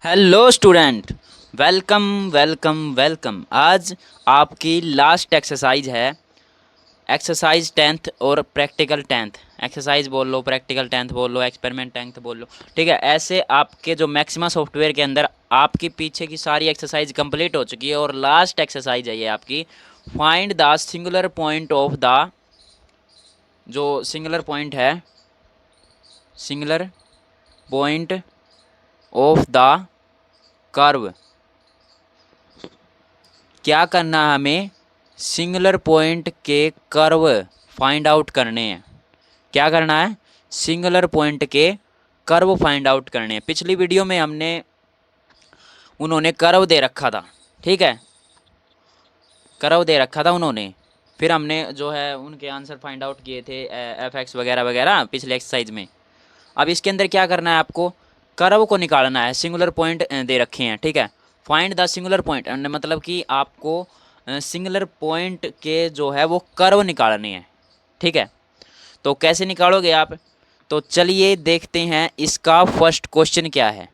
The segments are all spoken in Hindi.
Hello student. Welcome welcome welcome. आज आपकी लास्ट एक्सरसाइज है। एक्सरसाइज 10th और प्रैक्टिकल 10th। एक्सरसाइज बोल लो, प्रैक्टिकल 10th बोल लो, एक्सपेरिमेंट 10th बोल लो। ठीक है, ऐसे आपके जो मैक्सिमा सॉफ्टवेयर के अंदर आपकी पीछे की सारी एक्सरसाइज कंप्लीट हो चुकी है और लास्ट एक्सरसाइज है ये आपकी। Find the singular point of the, जो सिंगुलर पॉइंट है, singular point of the curve. क्या करना है हमें? सिंगुलर पॉइंट के कर्व फाइंड आउट करने हैं। क्या करना है? सिंगुलर पॉइंट के कर्व फाइंड आउट करने हैं। पिछली वीडियो में हमने उन्होंने कर्व दे रखा था, ठीक है, कर्व दे रखा था उन्होंने। फिर हमने जो है उनके आंसर फाइंड आउट किए थे, एफ एक्स वगैरह वगैरह पिछले एक्सरसाइज में। अब इसके अंदर क्या करना है आपको? कर्व को निकालना है। सिंगुलर पॉइंट दे रखे हैं, ठीक है। फाइंड द सिंगुलर पॉइंट मतलब कि आपको सिंगुलर पॉइंट के जो है वो कर्व निकालने हैं, ठीक है। तो कैसे निकालोगे आप? तो चलिए देखते हैं इसका फर्स्ट क्वेश्चन क्या है।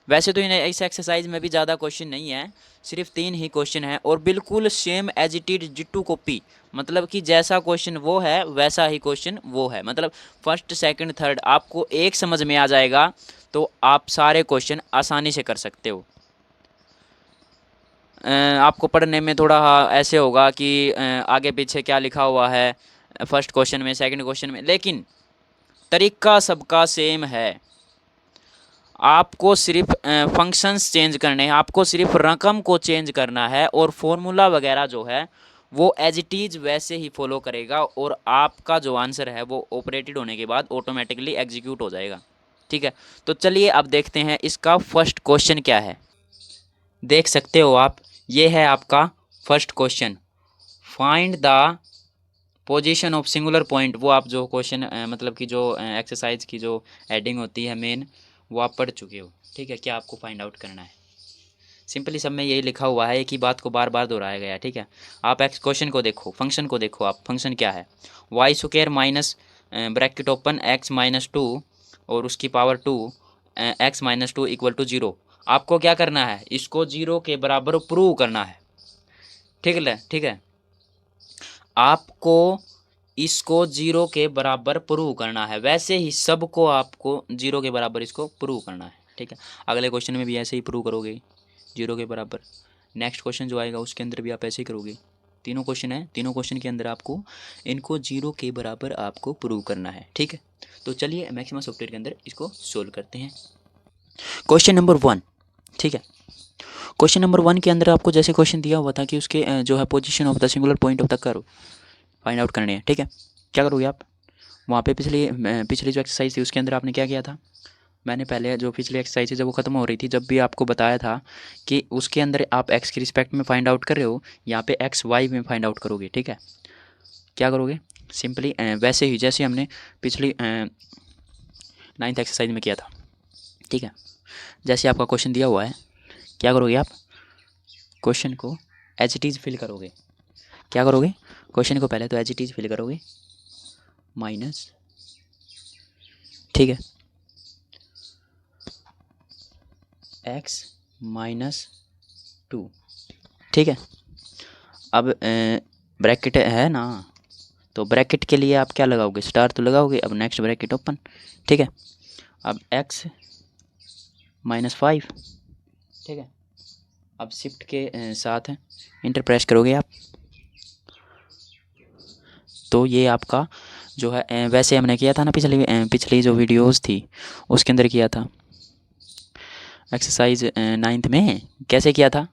वैसे तो इस एक्सरसाइज में भी ज़्यादा क्वेश्चन नहीं है, सिर्फ 3 ही क्वेश्चन है और बिल्कुल same as it is ditto copy. मतलब कि जैसा क्वेश्चन वो है वैसा ही क्वेश्चन वो है। मतलब फर्स्ट सेकंड थर्ड आपको एक समझ में आ जाएगा तो आप सारे क्वेश्चन आसानी से कर सकते हो। आपको पढ़ने में थोड़ा ऐसे होगा कि आगे पीछे क्या लिखा हुआ है फर्स्ट क्वेश्चन में, सेकंड क्वेश्चन में, लेकिन तरीका सबका सेम है। आपको सिर्फ फंक्शंस चेंज करने हैं, आपको सिर्फ रकम को चेंज करना है और फॉर्मूला वगैरह जो है वो एज इट इज़ वैसे ही फॉलो करेगा और आपका जो आंसर है वो ऑपरेटेड होने के बाद ऑटोमेटिकली एग्जीक्यूट हो जाएगा, ठीक है। तो चलिए अब देखते हैं इसका फर्स्ट क्वेश्चन क्या है। देख सकते हो आप, ये है आपका first question. Find the position of singular point. वो आप जो क्वेश्चन मतलब कि जो एक्सरसाइज की जो हेडिंग होती है मेन, वो आप पढ़ चुके हो, ठीक है। क्या आपको फाइंड आउट करना है? सिंपली सब में यही लिखा हुआ है, एक ही बात को बार बार दोहराया गया है, ठीक है। आप एक्स क्वेश्चन को देखो, फंक्शन को देखो। आप फंक्शन क्या है? Y square minus bracket open x minus two और उसकी power two, x minus two equal to zero. आपको क्या करना है? इसको जीरो के बराबर प्रूव करना है, ठीक है, ठीक है। आपको इसको जीरो के बराबर प्रूव करना है। वैसे ही सबको आपको जीरो के बराबर इसको प्रूव करना है, ठीक है। अगले क्वेश्चन में भी ऐसे ही प्रूव करोगे जीरो के बराबर। नेक्स्ट क्वेश्चन जो आएगा उसके अंदर भी आप ऐसे ही करोगे। तीनों क्वेश्चन है, तीनों क्वेश्चन के अंदर आपको इनको जीरो के बराबर आपको प्रूव करना है, ठीक है। तो चलिए मैक्सिमम सॉफ्टवेयर के अंदर इसको सोल्व करते हैं। क्वेश्चन नंबर 1, ठीक है। क्वेश्चन नंबर 1 के अंदर आपको जैसे क्वेश्चन दिया हुआ था कि उसके जो है position of the singular point of the curve find out करने हैं, ठीक है। क्या करोगे आप? वहाँ पे पिछली जो एक्सरसाइज थी उसके अंदर आपने क्या किया था? मैंने पहले जो पिछली एक्सरसाइज थी जब वो ख़त्म हो रही थी, जब भी आपको बताया था कि उसके अंदर आप एक्स की रिस्पेक्ट में फाइंड आउट कर रहे हो, यहाँ पे एक्स वाई में फाइंड आउट करोगे, ठीक है। क्या करोगे? सिंपली वैसे ही जैसे हमने पिछली 9th एक्सरसाइज में किया था, ठीक है। जैसे आपका क्वेश्चन दिया हुआ है, क्या करोगे आप? क्वेश्चन को एज इट इज़ फिल करोगे। क्या करोगे? क्वेश्चन को पहले तो एज इट इज़ फिल करोगे, माइनस, ठीक है, एक्स माइनस टू, ठीक है। अब ब्रैकेट है ना, तो ब्रैकेट के लिए आप क्या लगाओगे? स्टार तो लगाओगे। अब नेक्स्ट ब्रैकेट ओपन, ठीक है। अब एक्स माइनस 5, ठीक है। अब शिफ्ट के साथ इंटर प्रेस करोगे आप, तो ये आपका जो है वैसे हमने किया था ना पिछली जो वीडियोस थी उसके अंदर किया था एक्सरसाइज 9th में। कैसे किया था?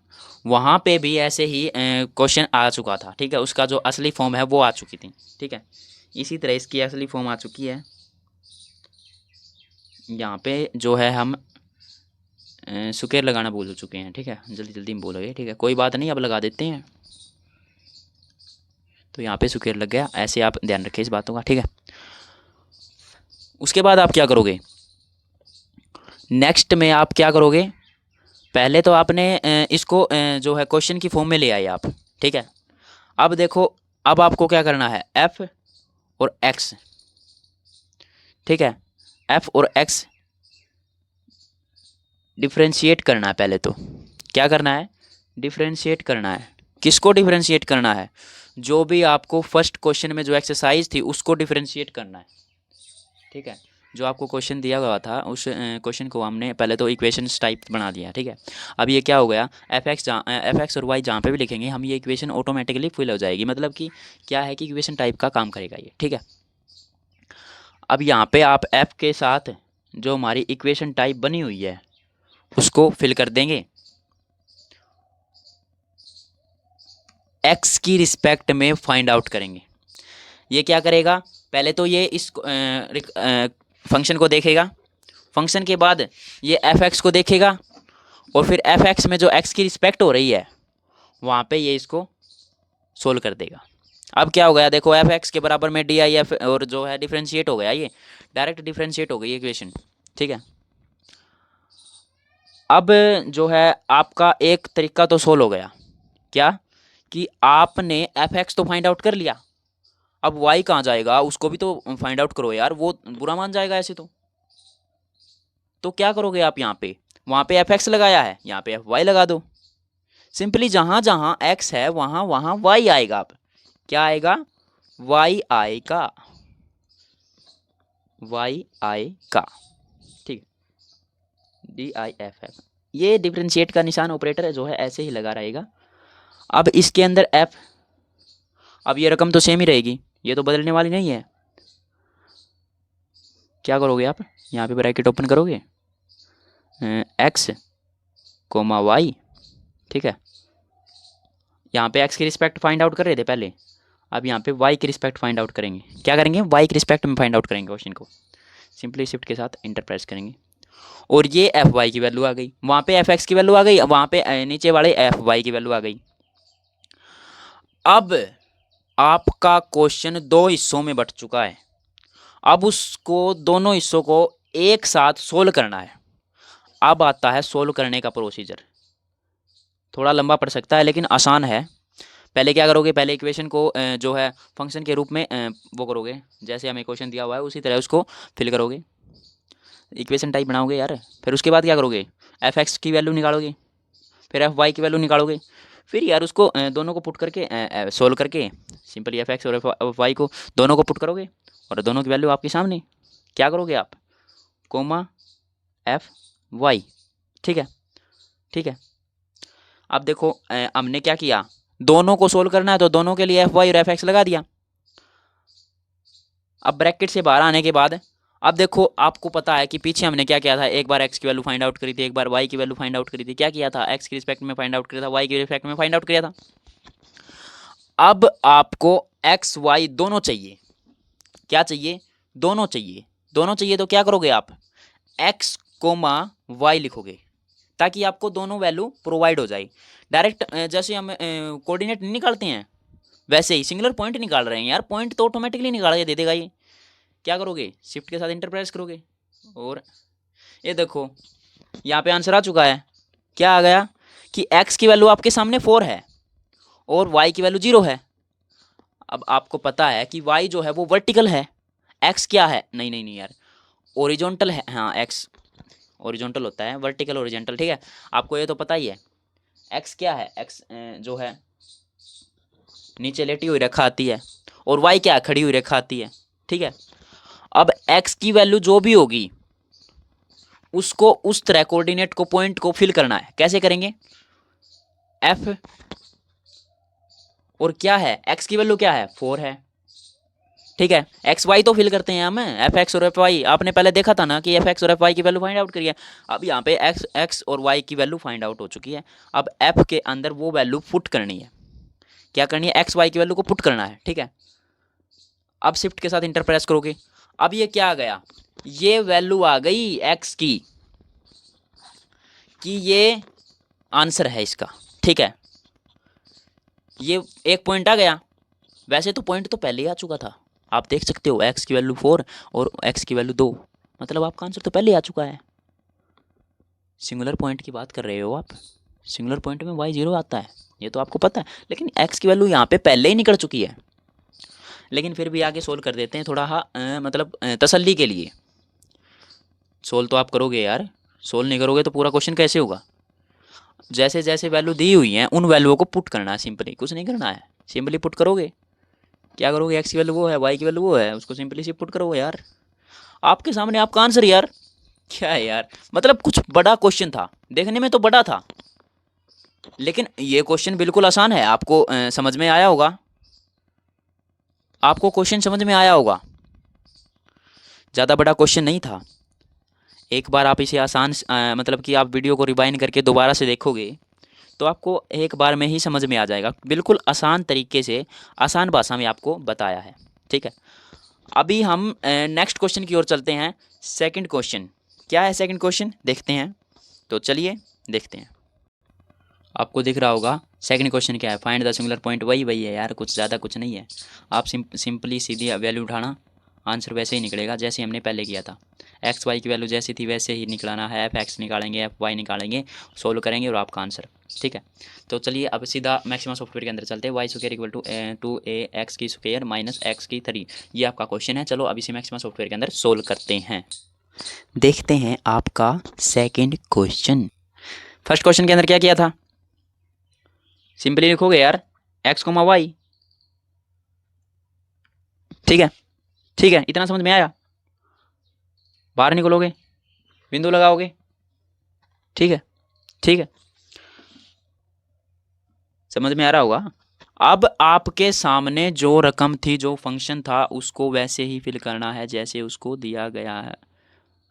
वहाँ पे भी ऐसे ही क्वेश्चन आ चुका था, ठीक है। उसका जो असली फॉर्म है वो आ चुकी थी, ठीक है। इसी तरह इसकी असली फॉर्म आ चुकी है। यहाँ पे जो है हम सुकेर लगाना भूल चुके हैं, ठीक है। जल्दी जल्दी में बोलोगे, ठीक है, कोई बात नहीं, अब लगा देते हैं। तो यहाँ पे सुकेर लग गया, ऐसे आप ध्यान रखें इस बातों का, ठीक है। उसके बाद आप क्या करोगे? नेक्स्ट में आप क्या करोगे? पहले तो आपने इसको जो है क्वेश्चन की फॉर्म में ले आए आप, ठीक है। अब देखो, अब आपको क्या करना है? एफ और एक्स, ठीक है, एफ और एक्स डिफ्रेंशिएट करना है पहले तो। क्या करना है? डिफ्रेंशिएट करना है। किसको डिफ्रेंशिएट करना है? जो भी आपको फर्स्ट क्वेश्चन में जो एक्सरसाइज थी उसको डिफ्रेंशिएट करना है, ठीक है। जो आपको क्वेश्चन दिया हुआ था उस क्वेश्चन को हमने पहले तो इक्वेशंस टाइप बना दिया, ठीक है। अब ये क्या हो गया, एफ एक्स और वाई जहाँ पे भी लिखेंगे हम ये इक्वेशन ऑटोमेटिकली फिल हो जाएगी, मतलब कि क्या है कि इक्वेशन टाइप का काम करेगा ये, ठीक है। अब यहाँ पे आप एफ के साथ जो हमारी इक्वेशन टाइप बनी हुई है उसको फिल कर देंगे एक्स की रिस्पेक्ट में फाइंड आउट करेंगे। ये क्या करेगा, पहले तो ये इस फंक्शन को देखेगा, फंक्शन के बाद ये एफ एक्स को देखेगा और फिर एफ एक्स में जो एक्स की रिस्पेक्ट हो रही है वहाँ पे ये इसको सोल्व कर देगा। अब क्या हो गया देखो, एफ एक्स के बराबर में डी आई एफ और जो है डिफ्रेंशिएट हो गया, ये डायरेक्ट डिफ्रेंशिएट हो गई इक्वेशन, ठीक है। अब जो है आपका एक तरीका तो सोल्व हो गया, क्या कि आपने एफ एक्स तो फाइंड आउट कर लिया, अब वाई कहाँ जाएगा उसको भी तो फाइंड आउट करो यार, वो बुरा मान जाएगा ऐसे तो क्या करोगे आप, यहाँ पे वहाँ पे एफ एक्स लगाया है, यहाँ पे एफ वाई लगा दो। सिंपली जहाँ जहाँ एक्स है वहाँ वहाँ वाई आएगा। अब क्या आएगा, वाई आएगा, वाई आएगा, ठीक। डी आई एफ एफ, ये डिफ्रेंशिएट का निशान ऑपरेटर जो है ऐसे ही लगा रहेगा। अब इसके अंदर एफ, अब ये रकम तो सेम ही रहेगी, ये तो बदलने वाली नहीं है। क्या करोगे आप, यहाँ पे ब्रैकेट ओपन करोगे, एक्स कोमा वाई, ठीक है। यहाँ पे एक्स की रिस्पेक्ट फाइंड आउट कर रहे थे पहले, अब यहाँ पे वाई की रिस्पेक्ट फाइंड आउट करेंगे। क्या करेंगे, वाई की रिस्पेक्ट में फाइंड आउट करेंगे क्वेश्चन को, सिंपली शिफ्ट के साथ इंटर प्रेस करेंगे और ये एफ वाई की वैल्यू आ गई, वहाँ पे एफ एक्स की वैल्यू आ गई, वहाँ पे नीचे वाले एफ वाई की वैल्यू आ गई। अब आपका क्वेश्चन दो हिस्सों में बट चुका है, अब उसको दोनों हिस्सों को एक साथ सोल्व करना है। अब आता है सोल्व करने का प्रोसीजर, थोड़ा लंबा पड़ सकता है लेकिन आसान है। पहले क्या करोगे, पहले इक्वेशन को जो है फंक्शन के रूप में वो करोगे, जैसे हमें क्वेश्चन दिया हुआ है उसी तरह उसको फिल करोगे, इक्वेशन टाइप बनाओगे यार। फिर उसके बाद क्या करोगे, एफ एक्स की वैल्यू निकालोगे, फिर एफ वाई की वैल्यू निकालोगे, फिर यार उसको दोनों को पुट करके सोल्व करके सिंपली एफ एक्स और एफ वाई को दोनों को पुट करोगे और दोनों की वैल्यू आपके सामने। क्या करोगे आप, कोमा एफ वाई, ठीक है, ठीक है। अब देखो हमने क्या किया, दोनों को सोल्व करना है तो दोनों के लिए एफ वाई और एफ एक्स लगा दिया। अब ब्रैकेट से बाहर आने के बाद अब देखो आपको पता है कि पीछे हमने क्या किया था, एक बार एक्स की वैल्यू फाइंड आउट करी थी, एक बार वाई की वैल्यू फाइंड आउट करी थी। क्या किया था, एक्स की रिस्पेक्ट में फाइंड आउट किया था, वाई की रिस्पेक्ट में फाइंड आउट किया था। अब आपको एक्स वाई दोनों चाहिए, क्या चाहिए, दोनों चाहिए। दोनों चाहिए तो क्या करोगे आप, एक्स कोमा वाई लिखोगे ताकि आपको दोनों वैल्यू प्रोवाइड हो जाए। डायरेक्ट जैसे हम कोऑर्डिनेट नहीं निकालते हैं वैसे ही सिंगुलर पॉइंट निकाल रहे हैं यार, पॉइंट तो ऑटोमेटिकली निकाल के दे देगा ये। क्या करोगे, शिफ्ट के साथ इंटर प्रेस करोगे और ये देखो यहाँ पे आंसर आ चुका है। क्या आ गया कि x की वैल्यू आपके सामने 4 है और y की वैल्यू 0 है। अब आपको पता है कि y जो है वो वर्टिकल है, x क्या है, नहीं नहीं नहीं यार ओरिजोनटल है, हाँ x ओरिजोनटल होता है, वर्टिकल ओरिजेंटल, ठीक है। आपको ये तो पता ही है। x क्या है, x जो है नीचे लेटी हुई रेखा आती है और y क्या है, खड़ी हुई रेखा आती है, ठीक है। अब x की वैल्यू जो भी होगी उसको उस तरह कोऑर्डिनेट को पॉइंट को फिल करना है। कैसे करेंगे, f और क्या है, x की वैल्यू क्या है 4 है, ठीक है। एक्स वाई तो फिल करते हैं हम, एफ एक्स और एफ वाई आपने पहले देखा था ना कि एफ एक्स और एफ वाई की वैल्यू फाइंड आउट करिए। अब यहाँ पे एक्स एक्स और वाई की वैल्यू फाइंड आउट हो चुकी है, अब एफ के अंदर वो वैल्यू पुट करनी है। क्या करनी है, एक्स वाई की वैल्यू को पुट करना है, ठीक है। अब शिफ्ट के साथ इंटर प्रेस करोगे, अब ये क्या आ गया, ये वैल्यू आ गई एक्स की कि ये आंसर है इसका, ठीक है। ये एक पॉइंट आ गया, वैसे तो पॉइंट तो पहले ही आ चुका था, आप देख सकते हो एक्स की वैल्यू 4 और एक्स की वैल्यू 2, मतलब आपका आंसर तो पहले ही आ चुका है। सिंगुलर पॉइंट की बात कर रहे हो आप, सिंगुलर पॉइंट में वाई 0 आता है, ये तो आपको पता है, लेकिन एक्स की वैल्यू यहाँ पे पहले ही निकल चुकी है। लेकिन फिर भी आगे सोल्व कर देते हैं थोड़ा मतलब तसल्ली के लिए। सोल्व तो आप करोगे यार, सोल्व नहीं करोगे तो पूरा क्वेश्चन कैसे होगा? जैसे जैसे वैल्यू दी हुई है उन वैल्यूओं को पुट करना है, सिंपली कुछ नहीं करना है। सिंपली पुट करोगे, क्या करोगे, एक्स की वैल्यू वो है, वाई की वैल्यू वो है, उसको सिंपली सी पुट करोगे यार, आपके सामने आपका आंसर यार। क्या है यार, मतलब कुछ बड़ा क्वेश्चन था, देखने में तो बड़ा था, लेकिन ये क्वेश्चन बिल्कुल आसान है। आपको समझ में आया होगा, आपको क्वेश्चन समझ में आया होगा, ज़्यादा बड़ा क्वेश्चन नहीं था। एक बार आप इसे आसान मतलब कि आप वीडियो को रिवाइंड करके दोबारा से देखोगे तो आपको एक बार में ही समझ में आ जाएगा, बिल्कुल आसान तरीके से, आसान भाषा में आपको बताया है। ठीक है, अभी हम नेक्स्ट क्वेश्चन की ओर चलते हैं। सेकंड क्वेश्चन क्या है, सेकंड क्वेश्चन देखते हैं, तो चलिए देखते हैं। आपको दिख रहा होगा सेकंड क्वेश्चन क्या है, फाइंड द सिंगुलर पॉइंट, वही वही है यार, कुछ ज़्यादा कुछ नहीं है। आप सिंपली सीधी वैल्यू उठाना, आंसर वैसे ही निकलेगा जैसे हमने पहले किया था। एक्स वाई की वैल्यू जैसी थी वैसे ही निकलाना है, एफ एक्स निकालेंगे, एफ वाई निकालेंगे, सोल्व करेंगे और आपका आंसर। ठीक है, तो चलिए अब सीधा मैक्सिमम सॉफ्टवेयर के अंदर चलते हैं। Y square equal to 2a x की स्क्वायर माइनस एक्स की 3, ये आपका क्वेश्चन है। चलो अब इसे मैक्सिमम सॉफ्टवेयर के अंदर सोल्व करते हैं। देखते हैं आपका सेकेंड क्वेश्चन। फर्स्ट क्वेश्चन के अंदर क्या किया था, सिंपली लिखोगे यार एक्स कोमा वाई। ठीक है, ठीक है, इतना समझ में आया, बाहर निकलोगे, बिंदु लगाओगे। ठीक है, ठीक है, समझ में आ रहा होगा। अब आपके सामने जो रकम थी, जो फंक्शन था, उसको वैसे ही फिल करना है जैसे उसको दिया गया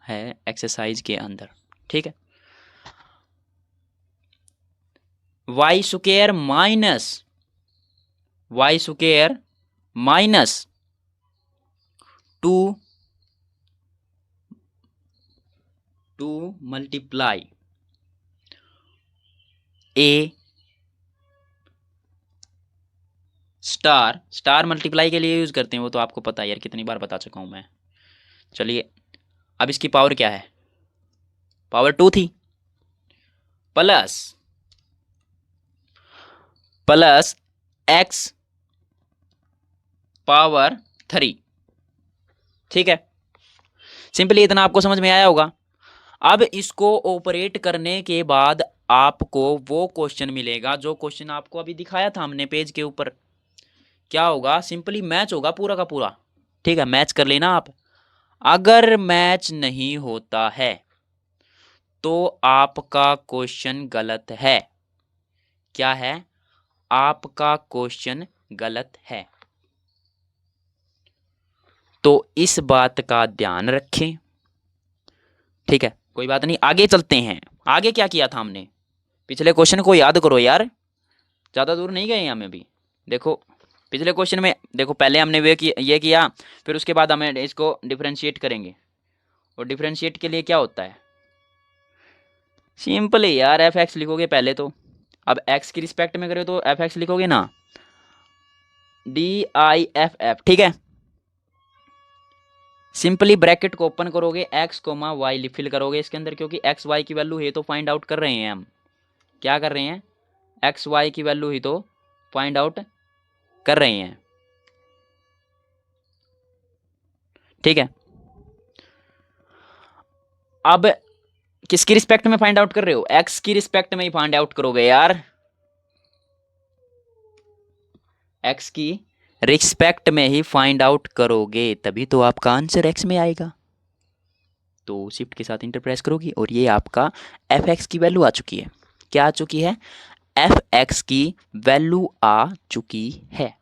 है एक्सरसाइज के अंदर। ठीक है, वाई स्क्वायर माइनस 2 मल्टीप्लाई ए स्टार मल्टीप्लाई के लिए यूज करते हैं, वो तो आपको पता है यार, कितनी बार बता चुका हूं मैं। चलिए अब इसकी पावर क्या है, पावर 2 थी, प्लस एक्स पावर 3। ठीक है, सिंपली इतना आपको समझ में आया होगा। अब इसको ऑपरेट करने के बाद आपको वो क्वेश्चन मिलेगा जो क्वेश्चन आपको अभी दिखाया था हमने पेज के ऊपर। क्या होगा, सिंपली मैच होगा पूरा का पूरा। ठीक है, मैच कर लेना आप। अगर मैच नहीं होता है तो आपका क्वेश्चन गलत है। क्या है, आपका क्वेश्चन गलत है, तो इस बात का ध्यान रखें। ठीक है, कोई बात नहीं, आगे चलते हैं। आगे क्या किया था हमने, पिछले क्वेश्चन को याद करो यार, ज़्यादा दूर नहीं गए हम अभी। देखो पिछले क्वेश्चन में देखो, पहले हमने ये किया, फिर उसके बाद हमें इसको डिफरेंशिएट करेंगे। और डिफरेंशिएट के लिए क्या होता है, सिंपल है यार, एफ एक्स लिखोगे पहले तो। अब एक्स की रिस्पेक्ट में करो तो एफ एक्स लिखोगे ना, DIFF। ठीक है, सिंपली ब्रैकेट को ओपन करोगे, एक्स कोमा वाई फिल करोगे इसके अंदर, क्योंकि एक्स वाई की वैल्यू है तो फाइंड आउट कर रहे हैं हम। क्या कर रहे हैं, एक्स वाई की वैल्यू ही तो फाइंड आउट कर रहे हैं। ठीक है, अब किसकी रिस्पेक्ट में फाइंड आउट कर रहे हो, एक्स की रिस्पेक्ट में ही फाइंड आउट करोगे यार, एक्स की रिस्पेक्ट में ही फाइंड आउट करोगे, तभी तो आपका आंसर एक्स में आएगा। तो शिफ्ट के साथ इंटर प्रेस करोगी और ये आपका एफ एक्स की वैल्यू आ चुकी है। क्या आ चुकी है, एफ एक्स की वैल्यू आ चुकी है।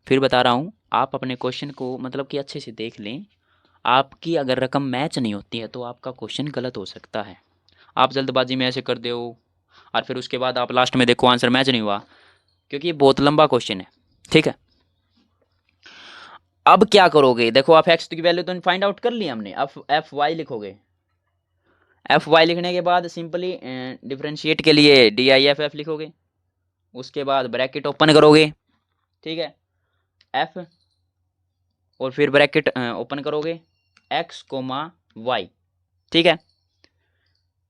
फिर बता रहा हूँ, आप अपने क्वेश्चन को मतलब कि अच्छे से देख लें। आपकी अगर रकम मैच नहीं होती है तो आपका क्वेश्चन गलत हो सकता है। आप जल्दबाजी में ऐसे कर दो और फिर उसके बाद आप लास्ट में देखो आंसर मैच नहीं हुआ, क्योंकि ये बहुत लंबा क्वेश्चन है। ठीक है, अब क्या करोगे, देखो एफ एक्स की वैल्यू तो फाइंड आउट कर ली हमने, अब एफ वाई लिखोगे। एफ वाई लिखने के बाद सिंपली डिफरेंशिएट के लिए DIFF लिखोगे, उसके बाद ब्रैकेट ओपन करोगे। ठीक है, एफ और फिर ब्रैकेट ओपन करोगे, एक्स कोमा वाई। ठीक है,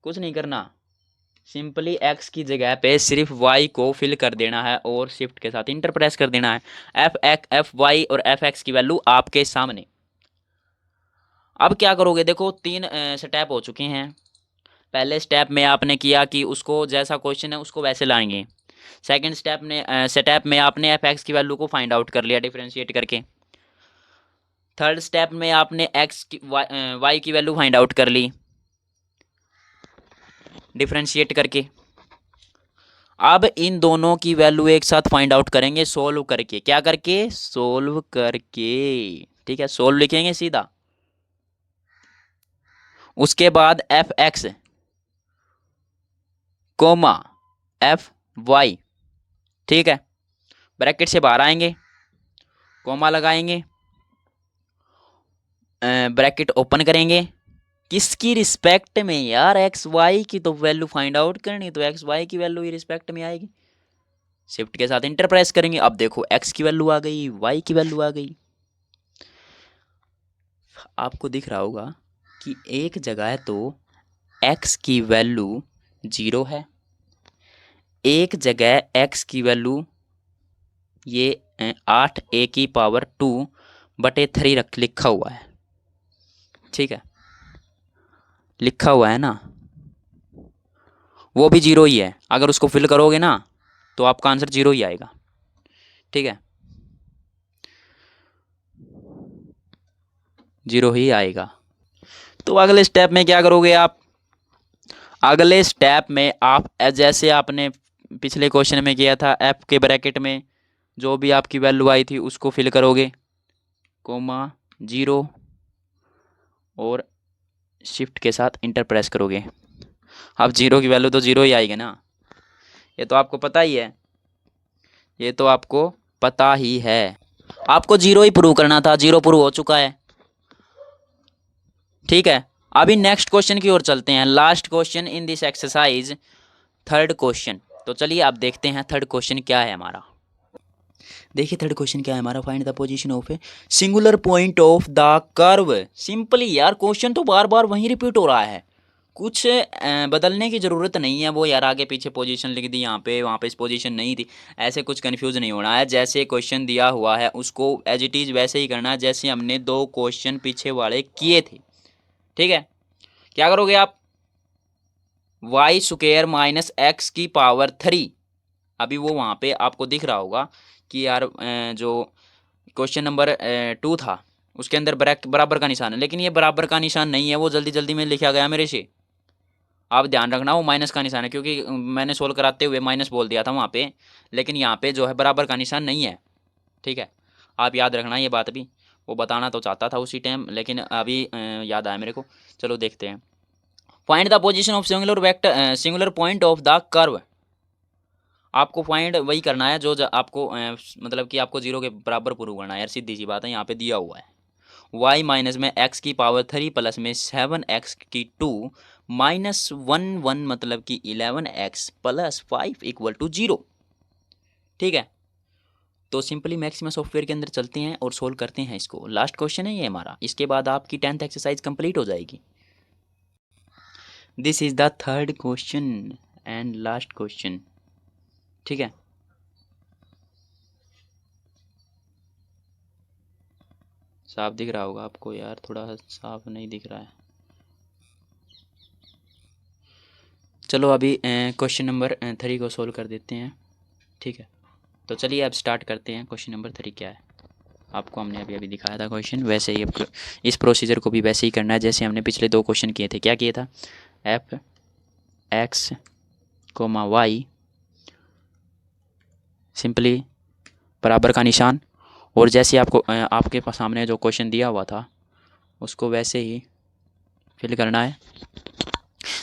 कुछ नहीं करना, सिंपली एक्स की जगह पे सिर्फ वाई को फिल कर देना है और शिफ्ट के साथ इंटर प्रेस कर देना है। एफ वाई और एफ एक्स की वैल्यू आपके सामने। अब क्या करोगे, देखो तीन स्टेप हो चुके हैं। पहले स्टेप में आपने किया कि उसको जैसा क्वेश्चन है उसको वैसे लाएंगे। सेकंड स्टेप में आपने एफ एक्स की वैल्यू को फाइंड आउट कर लिया डिफरेंशिएट करके। थर्ड स्टेप में आपने एक्स की वाई की वैल्यू फाइंड आउट कर ली डिफरेंशिएट करके। अब इन दोनों की वैल्यू एक साथ फाइंड आउट करेंगे सोल्व करके। क्या करके? सोल्व करके। ठीक है, सोल्व लिखेंगे सीधा। उसके बाद f x comma f y, ठीक है, ब्रैकेट से बाहर आएंगे, कोमा लगाएंगे, ब्रैकेट ओपन करेंगे। किसकी रिस्पेक्ट में यार? एक्स वाई की तो वैल्यू फाइंड आउट करनी, तो एक्स वाई की वैल्यू ही रिस्पेक्ट में आएगी। शिफ्ट के साथ इंटर प्रेस करेंगे। अब देखो एक्स की वैल्यू आ गई, वाई की वैल्यू आ गई। आपको दिख रहा होगा कि एक जगह तो एक्स की वैल्यू 0 है, एक जगह एक्स की वैल्यू ये 8 a⁻² रख लिखा हुआ है। ठीक है, लिखा हुआ है ना, वो भी 0 ही है। अगर उसको फिल करोगे ना तो आपका आंसर 0 ही आएगा। ठीक है, 0 ही आएगा। तो अगले स्टेप में क्या करोगे आप? अगले स्टेप में आप जैसे आपने पिछले क्वेश्चन में किया था, एफ के ब्रैकेट में जो भी आपकी वैल्यू आई थी उसको फिल करोगे, कोमा 0 और शिफ्ट के साथ इंटर प्रेस करोगे। अब 0 की वैल्यू तो 0 ही आएगी ना, ये तो आपको पता ही है, ये तो आपको पता ही है। आपको 0 ही प्रूव करना था, 0 प्रूव हो चुका है। ठीक है, अभी नेक्स्ट क्वेश्चन की ओर चलते हैं। Last question in this exercise, third question. तो चलिए आप देखते हैं थर्ड क्वेश्चन क्या है हमारा। देखिए थर्ड क्वेश्चन क्या है हमारा, find the position of a singular point of the curve. Simply यार क्वेश्चन तो बार बार वहीं रिपीट हो रहा है, कुछ बदलने की ज़रूरत नहीं है। वो यार आगे पीछे पोजीशन लिख दी यहाँ पे, वहाँ पे इस पोजीशन नहीं थी, ऐसे कुछ कंफ्यूज नहीं होना है। जैसे क्वेश्चन दिया हुआ है उसको एज इट इज़ वैसे ही करना है जैसे हमने 2 क्वेश्चन पीछे वाले किए थे। ठीक है, क्या करोगे आप? y² - x⁻³ अभी वो वहाँ पे आपको दिख रहा होगा कि यार जो क्वेश्चन नंबर 2 था उसके अंदर बराबर का निशान है, लेकिन ये बराबर का निशान नहीं है, वो जल्दी जल्दी में लिखा गया मेरे से। आप ध्यान रखना वो माइनस का निशान है, क्योंकि मैंने सोल्व कराते हुए माइनस बोल दिया था वहाँ पे, लेकिन यहाँ पे जो है बराबर का निशान नहीं है। ठीक है, आप याद रखना ये बात भी। वो बताना तो चाहता था उसी टाइम, लेकिन अभी याद आया मेरे को। चलो देखते हैं। Find the position of singular point of the curve. आपको फाइंड वही करना है जो आपको मतलब कि आपको 0 के बराबर प्रूव करना है यार, सीधी सी बात है। यहाँ पे दिया हुआ है y-(x⁻³ प्लस में 7x⁻² -1 मतलब कि 11x + 5 = 0। ठीक है, तो सिंपली मैक्सिमा सॉफ्टवेयर के अंदर चलते हैं और सोल्व करते हैं इसको। लास्ट क्वेश्चन है ये हमारा, इसके बाद आपकी 10th एक्सरसाइज कंप्लीट हो जाएगी। This is the third question and last question. ठीक है, साफ दिख रहा होगा आपको यार, थोड़ा साफ नहीं दिख रहा है। चलो अभी क्वेश्चन नंबर 3 को सोल्व कर देते हैं। ठीक है, तो चलिए अब स्टार्ट करते हैं। क्वेश्चन नंबर 3 क्या है, आपको हमने अभी अभी दिखाया था क्वेश्चन, वैसे ही इस प्रोसीजर को भी वैसे ही करना है जैसे हमने पिछले 2 क्वेश्चन किए थे। क्या किए था? F x comma y, simply बराबर का निशान, और जैसे आपको आपके सामने जो क्वेश्चन दिया हुआ था उसको वैसे ही फिल करना है,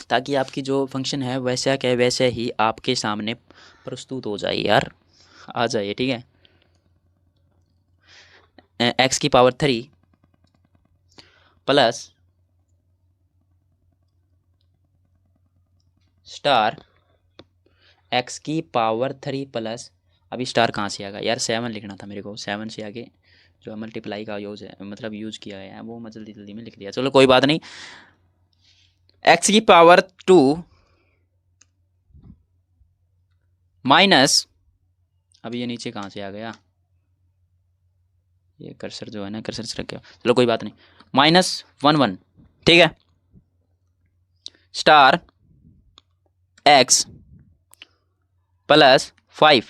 ताकि आपकी जो फंक्शन है वैसा क्या वैसे ही आपके सामने प्रस्तुत हो जाए यार, आ जाइए। ठीक है, x³ plus star x³ plus, अभी स्टार कहाँ से आ गया यार? 7 लिखना था मेरे को, 7 से आगे जो मल्टीप्लाई का यूज़ है मतलब यूज़ किया गया है वो मैं जल्दी जल्दी में लिख दिया। चलो कोई बात नहीं। x² माइनस, अभी ये नीचे कहाँ से आ गया? ये कर्सर जो है ना, कर्सर से रख गया, चलो कोई बात नहीं। -1 1, ठीक है, स्टार x +5,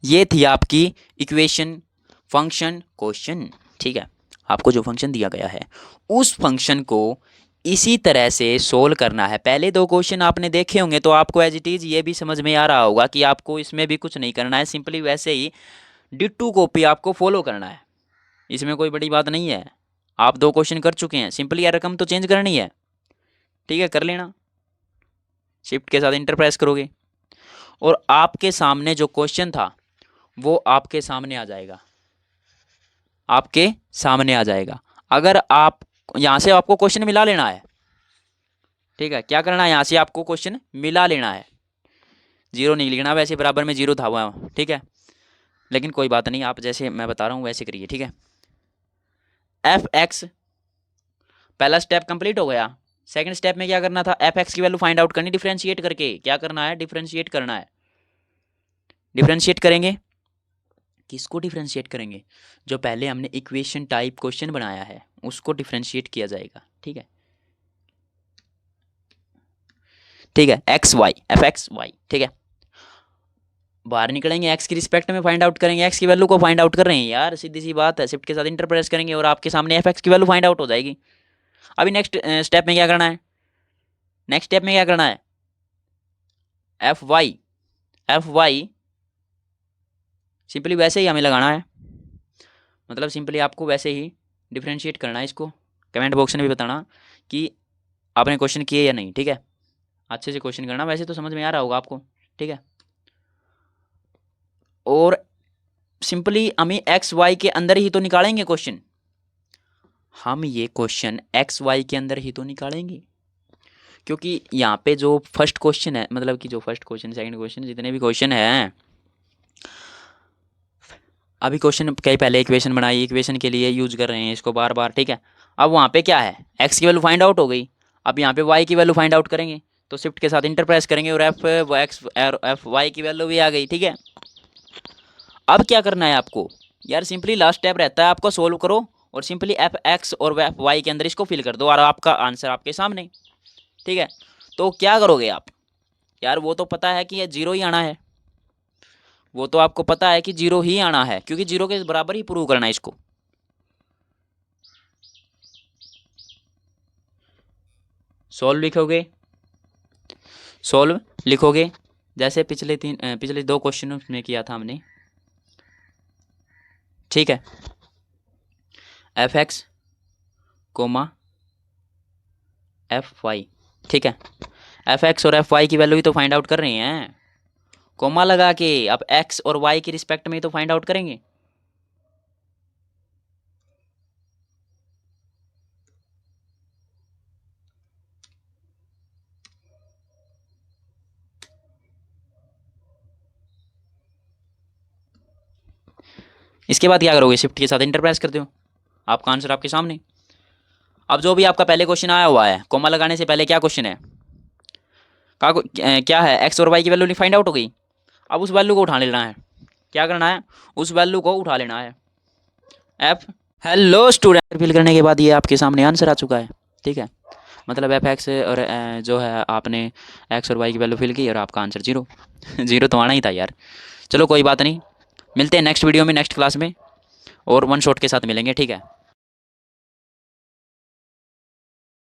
ये थी आपकी इक्वेशन फंक्शन क्वेश्चन, ठीक है। आपको जो फंक्शन दिया गया है उस फंक्शन को इसी तरह से सोल्व करना है। पहले दो क्वेश्चन आपने देखे होंगे तो आपको एज इट इज़ ये भी समझ में आ रहा होगा कि आपको इसमें भी कुछ नहीं करना है, सिंपली वैसे ही डिट्टू कॉपी आपको फॉलो करना है, इसमें कोई बड़ी बात नहीं है। आप दो क्वेश्चन कर चुके हैं, सिंपली यह रकम तो चेंज करनी है, ठीक है, कर लेना, शिफ्ट के साथ इंटर प्रेस करोगे और आपके सामने जो क्वेश्चन था वो आपके सामने आ जाएगा, आपके सामने आ जाएगा। अगर आप यहाँ से आपको क्वेश्चन मिला लेना है, ठीक है, क्या करना है, यहाँ से आपको क्वेश्चन मिला लेना है, जीरो नहीं लिखना, वैसे बराबर में जीरो था हुआ, ठीक है, लेकिन कोई बात नहीं, आप जैसे मैं बता रहा हूँ वैसे करिए, ठीक है। f(x) पहला स्टेप कंप्लीट हो गया। सेकंड स्टेप में क्या करना था, f(x) की वैल्यू फाइंड आउट करनी, डिफरेंशिएट करके। क्या करना है, डिफरेंशिएट करना है। डिफरेंशिएट करेंगे, किसको डिफरेंशिएट करेंगे, जो पहले हमने इक्वेशन टाइप क्वेश्चन बनाया है उसको डिफरेंशिएट किया जाएगा, ठीक है, ठीक है, एक्स वाई, f(x) y, ठीक है। बाहर निकलेंगे, एक्स की रिस्पेक्ट में फाइंड आउट करेंगे, एक्स की वैल्यू को फाइंड आउट कर रहे हैं यार, सीधी सी बात है, शिफ्ट के साथ इंटर प्रेस करेंगे और आपके सामने f(x) की वैल्यू फाइंड आउट हो जाएगी। अभी नेक्स्ट स्टेप में क्या करना है, नेक्स्ट स्टेप में क्या करना है, f(y) सिंपली वैसे ही हमें लगाना है, मतलब सिंपली आपको वैसे ही डिफरेंशिएट करना है इसको। कमेंट बॉक्स में भी बताना कि आपने क्वेश्चन किए या नहीं, ठीक है, अच्छे से क्वेश्चन करना, वैसे तो समझ में आ रहा होगा आपको, ठीक है। और सिंपली हमें एक्स वाई के अंदर ही तो निकालेंगे क्वेश्चन, हम ये क्वेश्चन एक्स वाई के अंदर ही तो निकालेंगे, क्योंकि यहाँ पे जो फर्स्ट क्वेश्चन है, मतलब कि जो फर्स्ट क्वेश्चन सेकंड क्वेश्चन जितने भी क्वेश्चन हैं, अभी क्वेश्चन कई पहले इक्वेशन बनाई, इक्वेशन के लिए यूज कर रहे हैं इसको बार बार, ठीक है। अब वहाँ पे क्या है, एक्स की वैल्यू फाइंड आउट हो गई, अब यहाँ पे वाई की वैल्यू फाइंड आउट करेंगे, तो शिफ्ट के साथ इंटर प्रेस करेंगे और एफ वाई की वैल्यू भी आ गई, ठीक है। अब क्या करना है आपको यार, सिंपली लास्ट स्टेप रहता है आपको सोल्व करो और सिंपली f(x) और f(y) के अंदर इसको फिल कर दो और आपका आंसर आपके सामने, ठीक है। तो क्या करोगे आप यार, वो तो पता है कि ये जीरो ही आना है, वो तो आपको पता है कि जीरो ही आना है, क्योंकि जीरो के बराबर ही प्रूव करना है इसको। सॉल्व लिखोगे, सॉल्व लिखोगे जैसे पिछले दो क्वेश्चन में किया था हमने, ठीक है, f(x) f(y), ठीक है। f(x) और f(y) की वैल्यू ही तो फाइंड आउट कर रहे हैं, कोमा लगा के। अब x और y की रिस्पेक्ट में ही तो फाइंड आउट करेंगे, इसके बाद क्या करोगे, शिफ्ट के साथ इंटर प्रेस करते हो, आपका आंसर आपके सामने। अब जो भी आपका पहले क्वेश्चन आया हुआ है, कोमा लगाने से पहले क्या क्वेश्चन है, क्या है, एक्स और वाई की वैल्यू फाइंड आउट हो गई। अब उस वैल्यू को उठा लेना है, क्या करना है, उस वैल्यू को उठा लेना है, एफ। हेलो स्टूडेंट, फिल करने के बाद ये आपके सामने आंसर आ चुका है, ठीक है, मतलब f(x) और जो है आपने एक्स और वाई की वैल्यू फिल की और आपका आंसर जीरो जीरो तो आना ही था यार। चलो कोई बात नहीं, मिलते हैं नेक्स्ट वीडियो में, नेक्स्ट क्लास में, और वन शॉट के साथ मिलेंगे, ठीक है।